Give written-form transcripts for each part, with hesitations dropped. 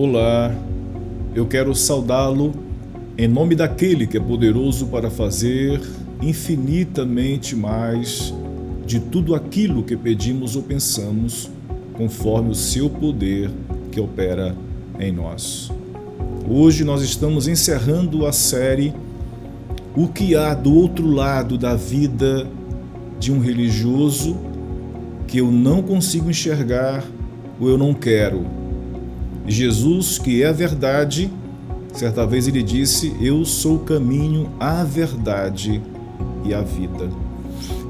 Olá, eu quero saudá-lo em nome daquele que é poderoso para fazer infinitamente mais de tudo aquilo que pedimos ou pensamos, conforme o seu poder que opera em nós. Hoje nós estamos encerrando a série O que há do outro lado da vida de um religioso que eu não consigo enxergar ou eu não quero. Jesus, que é a verdade, certa vez ele disse: eu sou o caminho, a verdade e a vida.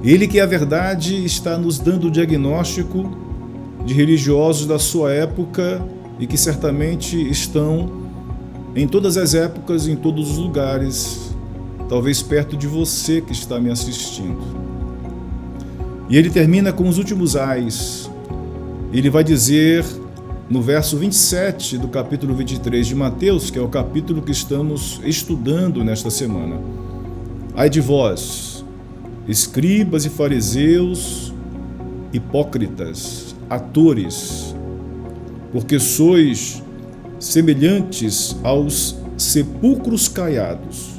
Ele que é a verdade está nos dando o diagnóstico de religiosos da sua época e que certamente estão em todas as épocas, em todos os lugares, talvez perto de você que está me assistindo. E ele termina com os últimos ais. Ele vai dizer no verso 27 do capítulo 23 de Mateus, que é o capítulo que estamos estudando nesta semana: ai de vós, escribas e fariseus, hipócritas, atores, porque sois semelhantes aos sepulcros caiados,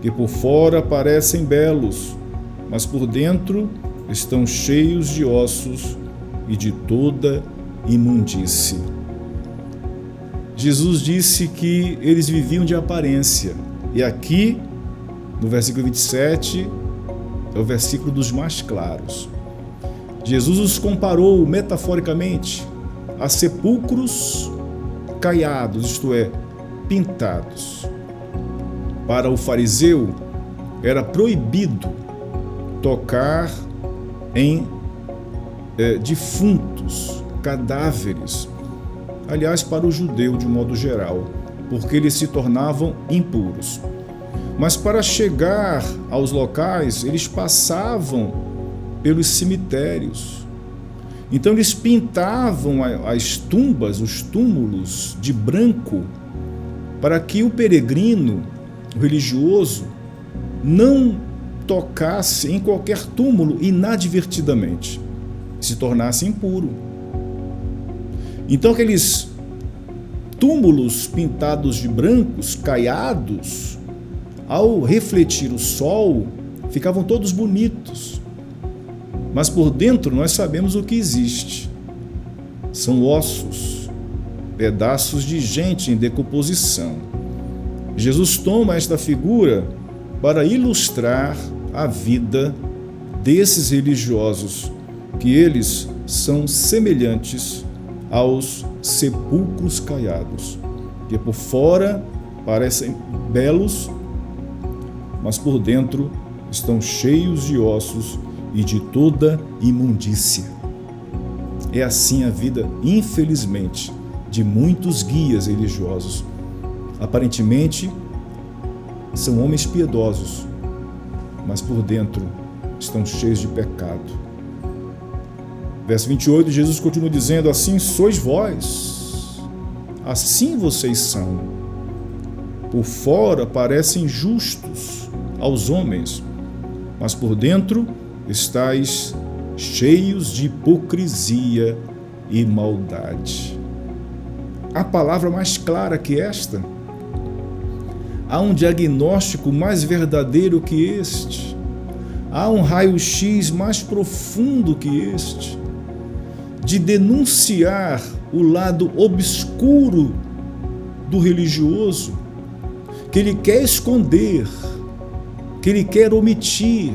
que por fora parecem belos, mas por dentro estão cheios de ossos e de toda imundície. Jesus disse que eles viviam de aparência, e aqui no versículo 27 é o versículo dos mais claros. Jesus os comparou metaforicamente a sepulcros caiados, isto é, pintados. Para o fariseu era proibido tocar em defuntos, cadáveres. Aliás, para o judeu de modo geral, porque eles se tornavam impuros. Mas para chegar aos locais, eles passavam pelos cemitérios. Então eles pintavam as tumbas, os túmulos de branco, para que o peregrino, o religioso, não tocasse em qualquer túmulo inadvertidamente, se tornasse impuro. Então aqueles túmulos pintados de brancos, caiados, ao refletir o sol, ficavam todos bonitos. Mas por dentro nós sabemos o que existe. São ossos, pedaços de gente em decomposição. Jesus toma esta figura para ilustrar a vida desses religiosos, que eles são semelhantes aos sepulcros caiados, que por fora parecem belos, mas por dentro estão cheios de ossos e de toda imundícia. É assim a vida, infelizmente, de muitos guias religiosos. Aparentemente, são homens piedosos, mas por dentro estão cheios de pecado. Verso 28, Jesus continua dizendo: assim sois vós, assim vocês são. Por fora parecem justos aos homens, mas por dentro estáis cheios de hipocrisia e maldade. Há palavra mais clara que esta? Há um diagnóstico mais verdadeiro que este? Há um raio-x mais profundo que este? De denunciar o lado obscuro do religioso, que ele quer esconder, que ele quer omitir,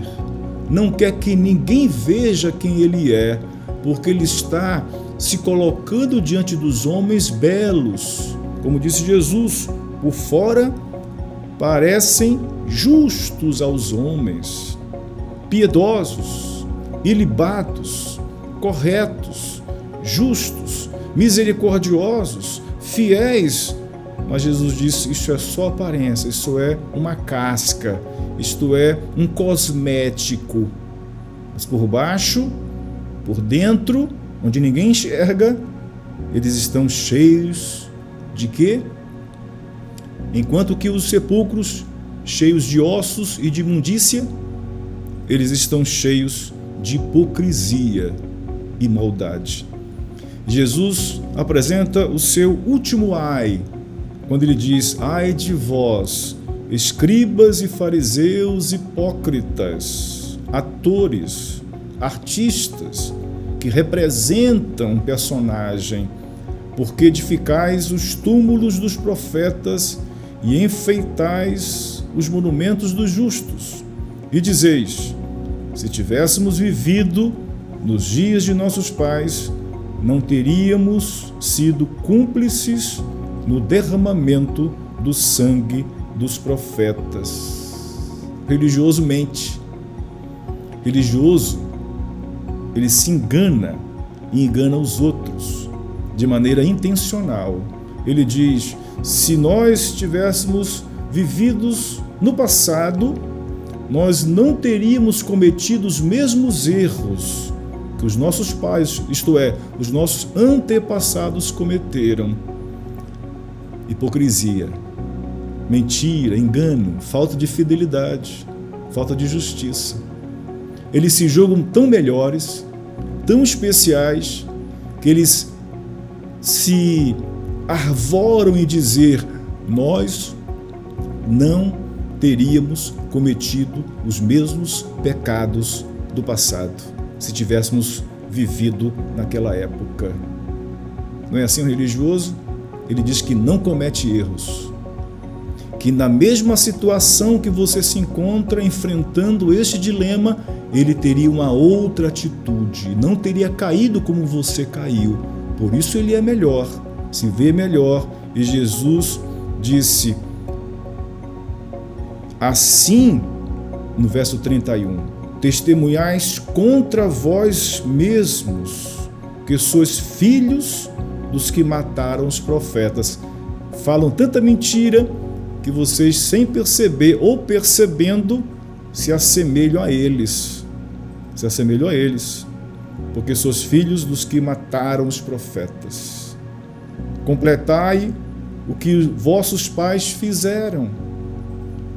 não quer que ninguém veja quem ele é, porque ele está se colocando diante dos homens belos. Como disse Jesus, por fora parecem justos aos homens, piedosos, ilibados, corretos, justos, misericordiosos, fiéis. Mas Jesus disse: isso é só aparência, isso é uma casca, isto é um cosmético. Mas por baixo, por dentro, onde ninguém enxerga, eles estão cheios de quê? Enquanto que os sepulcros, cheios de ossos e de imundícia, eles estão cheios de hipocrisia e maldade. Jesus apresenta o seu último ai, quando ele diz: ai de vós, escribas e fariseus hipócritas, atores, artistas, que representam um personagem, porque edificais os túmulos dos profetas e enfeitais os monumentos dos justos. E dizeis: se tivéssemos vivido nos dias de nossos pais, não teríamos sido cúmplices no derramamento do sangue dos profetas. Religioso mente. Religioso, ele se engana e engana os outros de maneira intencional. Ele diz: se nós tivéssemos vividos no passado, nós não teríamos cometido os mesmos erros que os nossos pais, isto é, os nossos antepassados cometeram. Hipocrisia, mentira, engano, falta de fidelidade, falta de justiça. Eles se julgam tão melhores, tão especiais, que eles se arvoram em dizer: nós não teríamos cometido os mesmos pecados do passado, se tivéssemos vivido naquela época. Não é assim o religioso? Ele diz que não comete erros, que na mesma situação que você se encontra enfrentando este dilema, ele teria uma outra atitude, não teria caído como você caiu. Por isso ele é melhor, se vê melhor. E Jesus disse assim, no verso 31, testemunhais contra vós mesmos, que sois filhos dos que mataram os profetas. Falam tanta mentira que vocês, sem perceber ou percebendo, se assemelham a eles. Se assemelham a eles, porque sois filhos dos que mataram os profetas. Completai o que vossos pais fizeram.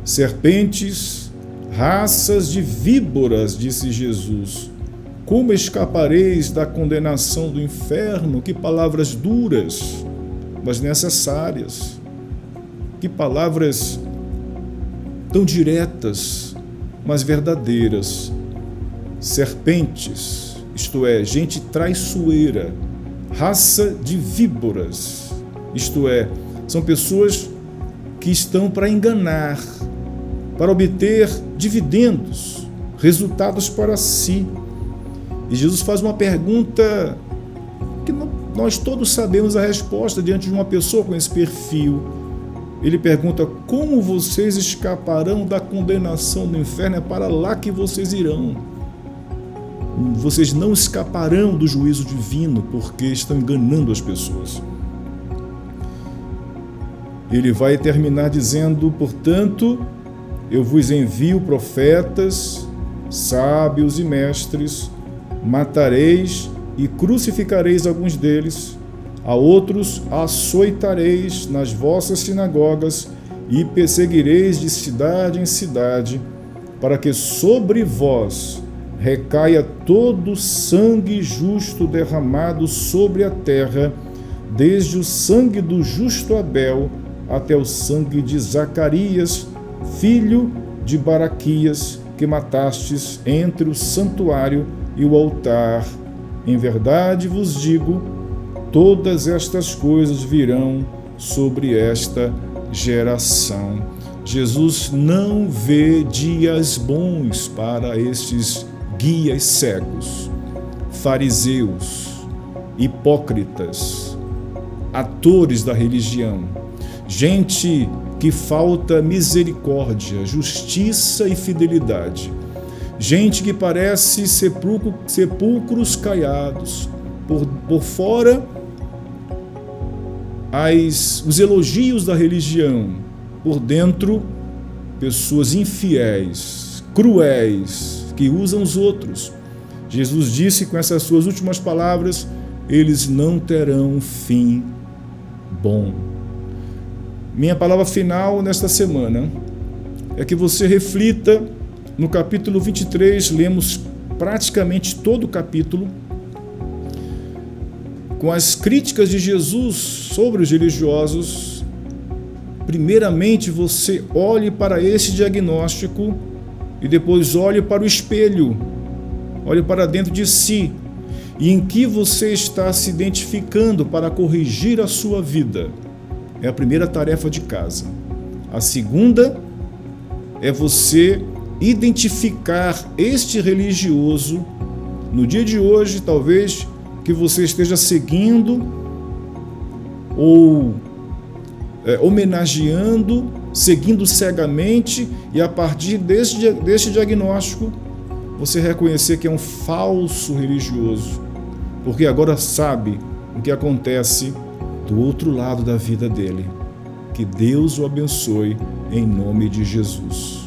Serpentes, raças de víboras, disse Jesus, como escapareis da condenação do inferno? Que palavras duras, mas necessárias. Que palavras tão diretas, mas verdadeiras. Serpentes, isto é, gente traiçoeira, raça de víboras, isto é, são pessoas que estão para enganar, para obter dividendos, resultados para si. E Jesus faz uma pergunta que nós todos sabemos a resposta diante de uma pessoa com esse perfil. Ele pergunta: como vocês escaparão da condenação do inferno? É para lá que vocês irão. Vocês não escaparão do juízo divino, porque estão enganando as pessoas. Ele vai terminar dizendo: portanto, eu vos envio profetas, sábios e mestres, matareis e crucificareis alguns deles, a outros açoitareis nas vossas sinagogas e perseguireis de cidade em cidade, para que sobre vós recaia todo o sangue justo derramado sobre a terra, desde o sangue do justo Abel até o sangue de Zacarias, filho de Baraquias, que matastes entre o santuário e o altar. Em verdade vos digo, todas estas coisas virão sobre esta geração. Jesus não vê dias bons para estes guias cegos, fariseus, hipócritas, atores da religião, gente que falta misericórdia, justiça e fidelidade, gente que parece sepulcros caiados, por fora os elogios da religião, por dentro pessoas infiéis, cruéis, que usam os outros. Jesus disse com essas suas últimas palavras: eles não terão fim bom. Minha palavra final nesta semana é que você reflita no capítulo 23, lemos praticamente todo o capítulo, com as críticas de Jesus sobre os religiosos, primeiramente você olhe para esse diagnóstico e depois olhe para o espelho, olhe para dentro de si e em que você está se identificando para corrigir a sua vida. É a primeira tarefa de casa. A segunda é você identificar este religioso no dia de hoje, talvez que você esteja seguindo ou homenageando, seguindo cegamente, e a partir deste diagnóstico você reconhecer que é um falso religioso, porque agora sabe o que acontece do outro lado da vida dele. Que Deus o abençoe em nome de Jesus.